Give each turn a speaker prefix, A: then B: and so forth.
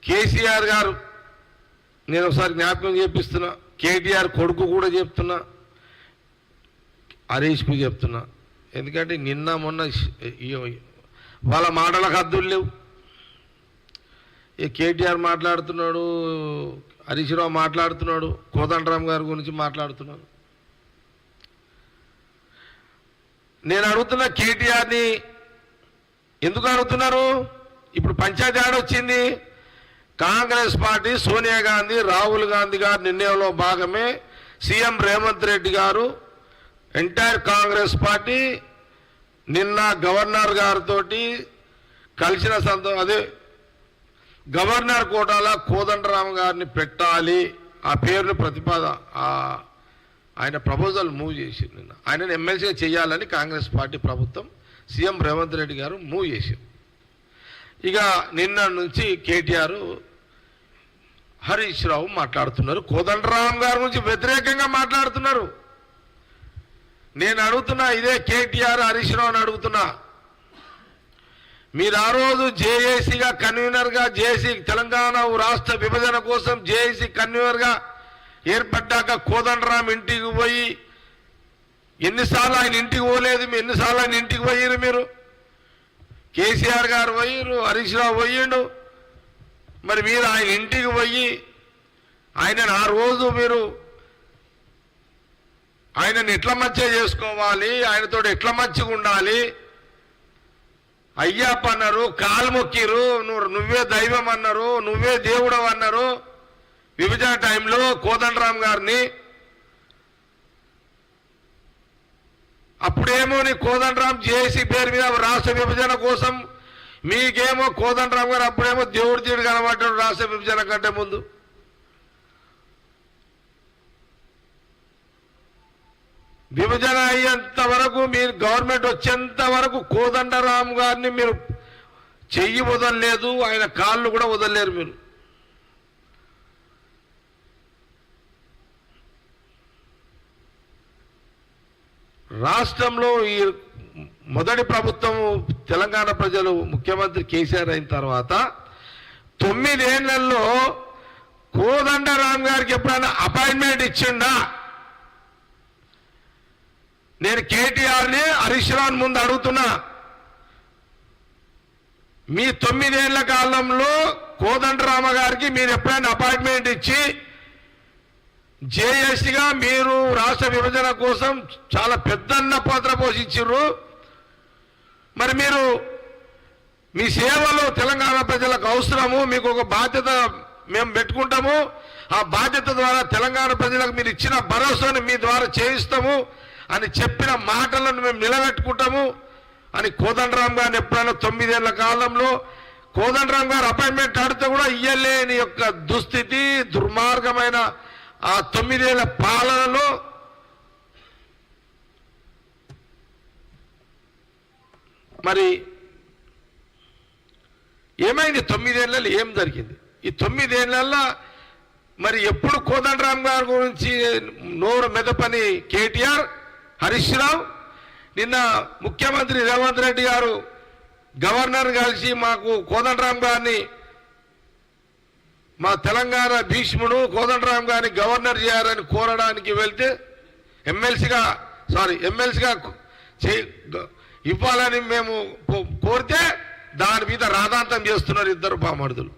A: కేసీఆర్ గారు, నేను ఒకసారి జ్ఞాపకం చేపిస్తున్నా, కేటీఆర్ కొడుకు కూడా చెప్తున్నా, హరీష్కు చెప్తున్నా. ఎందుకంటే నిన్న మొన్న వాళ్ళ మాటలకు హద్దులు లేవు. కేటీఆర్ మాట్లాడుతున్నాడు, హరీష్ రావు మాట్లాడుతున్నాడు, కోదండరామ్ గారి గురించి మాట్లాడుతున్నాడు. నేను అడుగుతున్నా కేటీఆర్ని, ఎందుకు అడుగుతున్నారు? ఇప్పుడు పంచాయతీ వచ్చింది. కాంగ్రెస్ పార్టీ సోనియా గాంధీ, రాహుల్ గాంధీ గారి నిర్ణయంలో భాగమే సీఎం రేవంత్ రెడ్డి గారు, ఎంటైర్ కాంగ్రెస్ పార్టీ నిన్న గవర్నర్ గారితో కలిసిన అదే గవర్నర్ కోటాల కోదండరామ్ గారిని పెట్టాలి, ఆ పేరుని ఆయన ప్రపోజల్ మూవ్ చేసి నిన్న ఆయనను ఎమ్మెల్సీగా చేయాలని కాంగ్రెస్ పార్టీ ప్రభుత్వం సీఎం రేవంత్ రెడ్డి గారు మూవ్ చేశారు. ఇక నిన్న నుంచి కేటీఆర్, హరీష్ రావు మాట్లాడుతున్నారు, కోదండరామ్ గారి గురించి వ్యతిరేకంగా మాట్లాడుతున్నారు. నేను అడుగుతున్నా, ఇదే కేటీఆర్ హరీష్ రావుని అడుగుతున్నా, మీరు ఆ రోజు జేఏసీగా కన్వీనర్గా, జేఏసీ తెలంగాణ రాష్ట్ర విభజన కోసం జేఏసీ కన్వీనర్గా ఏర్పడ్డాక కోదండరామ్ ఇంటికి పోయి ఎన్నిసార్లు ఆయన ఇంటికి పోలేదు, ఎన్నిసార్లు ఆయన ఇంటికి పోయారు మీరు? కేసీఆర్ గారు పోయిరు, హరీష్ రావు పోయిండు. మరి మీరు ఆయన ఇంటికి పోయి ఆయనను ఆ రోజు మీరు ఆయనను ఎట్లా మధ్య చేసుకోవాలి, ఆయనతో ఎట్లా మంచిగా ఉండాలి, అయ్యప్ప అన్నారు, కాలు మొక్కిరు, నువ్వే దైవం అన్నారు, నువ్వే దేవుడు అన్నారు విభజన టైంలో కోదండరామ్ గారిని. అప్పుడేమో నీ కోదండరామ్ జేఏసీ పేరు మీద రాష్ట్ర విభజన కోసం, మీకేమో కోదండరామ్ గారు అప్పుడేమో దేవుడు తీడు కనబడ్డాడు రాష్ట్ర విభజన కంటే ముందు. విభజన అయ్యేంత వరకు, మీరు గవర్నమెంట్ వచ్చేంత వరకు కోదండరామ్ గారిని మీరు చెయ్యి వదలలేదు, ఆయన కాళ్ళు కూడా వదలలేరు మీరు. రాష్ట్రంలో ఈ మొదటి ప్రభుత్వం తెలంగాణ ప్రజలు ముఖ్యమంత్రి కేసీఆర్ అయిన తర్వాత 9 ఏళ్లలో కోదండరామ్ గారికి ఎప్పుడైనా అపాయింట్మెంట్ ఇచ్చిండా? నేను కేటీఆర్ని, హరీష్ రావు ముందు అడుగుతున్నా, మీ 9 ఏళ్ల కాలంలో కోదండరామ గారికి మీరు ఎప్పుడైనా అపాయింట్మెంట్ ఇచ్చి జేఏసీగా మీరు రాష్ట్ర విభజన కోసం చాలా పెద్దన్న పాత్ర పోషించారు. మరి మీరు మీ సేవలో తెలంగాణ ప్రజలకు అవసరము, మీకు ఒక బాధ్యత మేము పెట్టుకుంటాము, ఆ బాధ్యత ద్వారా తెలంగాణ ప్రజలకు మీరు ఇచ్చిన భరోసాను మీ ద్వారా చేయిస్తాము అని చెప్పిన మాటలను మేము నిలబెట్టుకుంటాము అని కోదండరామ్ గారిని ఎప్పుడైనా 9 ఏళ్ల కాలంలో కోదండరామ్ గారు అపాయింట్మెంట్ ఆడితే కూడా ఇయ్యలేని యొక్క దుస్థితి, దుర్మార్గమైన ఆ 9 ఏళ్ల పాలనలో మరి ఏమైంది? 9 ఏళ్లలో ఏం జరిగింది? ఈ 9 ఏళ్లలో మరి ఎప్పుడు కోదండరామ్ గారి గురించి నోరు మెదపని కేటీఆర్, హరీష్ రావు, నిన్న ముఖ్యమంత్రి రేవంత్ రెడ్డి గారు గవర్నర్ కలిసి మాకు కోదండరామ్ గారిని, మా తెలంగాణ భీష్ముడు కోదండరామ్ గారిని గవర్నర్ చేయాలని కోరడానికి వెళ్తే ఎమ్మెల్సీగా ఇవ్వాలని మేము కోరితే దాని మీద రాధాంతం చేస్తున్నారు ఇద్దరు బామర్దులు.